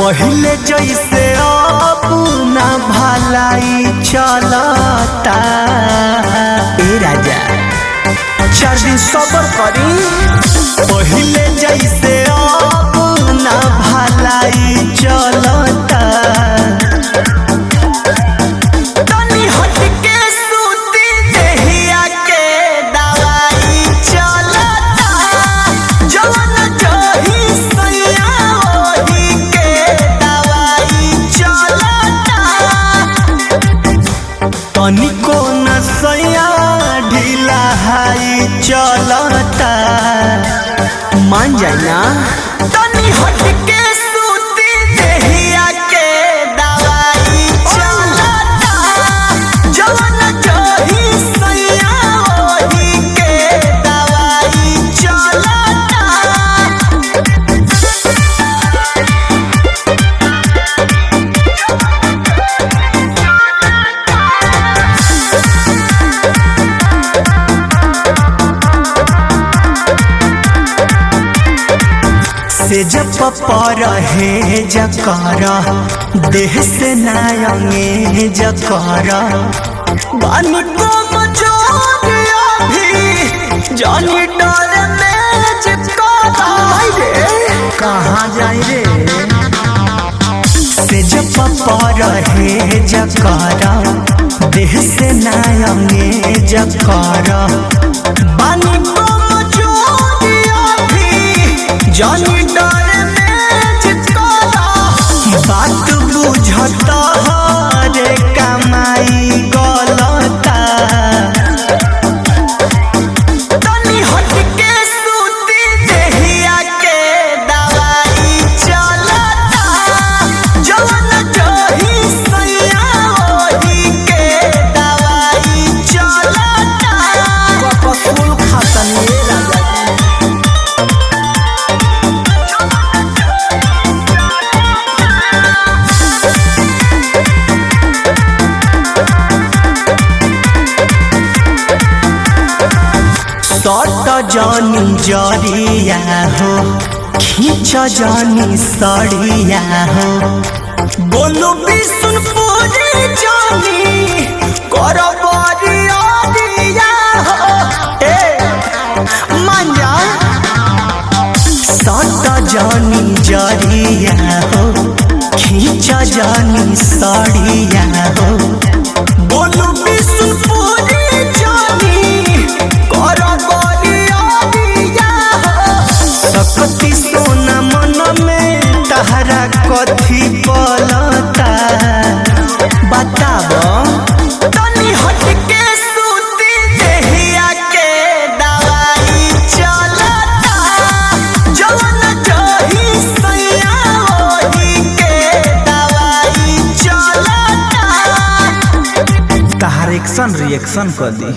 पहले जैसे अब ना भलाई चलता। ए राजा 4 दिन सबर करी। पहले जैसे अब ना भलाई चलता। तनी हट के सूती देहिया के दवाई चलता। जवन जही सैया वही के दवाई चलता। तनिको न सैया ढीला हाई चलता। मान जाए ना। तनी हट के सूती देहिया के दवाई चलता। जवन जही सैया वही के दवाई चलता। से जब पर है जकर देह से नायंगे जकर बानी को मजोरिया भी जानी डर में चिपका रे। कहाँ जाए रे। से जब पर है जकर देह से नायंगे जकर बानी को मजोरिया भी जानी बात बुझता रे कमाई गलता। तनी हट के सूती देहिया के दवाई चलता। जवन जही सैया वही के दवाई चलता। कपसूल खातन ये राजा सट जानी जरिया हो खींच जानी सड़िया हो। बोलू बिशुनपुरी जानी कर बरिया दिया हो। मान जा। सट जानी जरिया हो खींच जानी सड़िया हो। बोलू बिशुनपुरी जानी सकती सोना मन में तहरा कथी पलता। बताब। तनी हट के सूती देहिया के दवाई चलता। जवन जही सैया वही के दवाई चलता। तहार एक्शन रिएक्शन कर दी।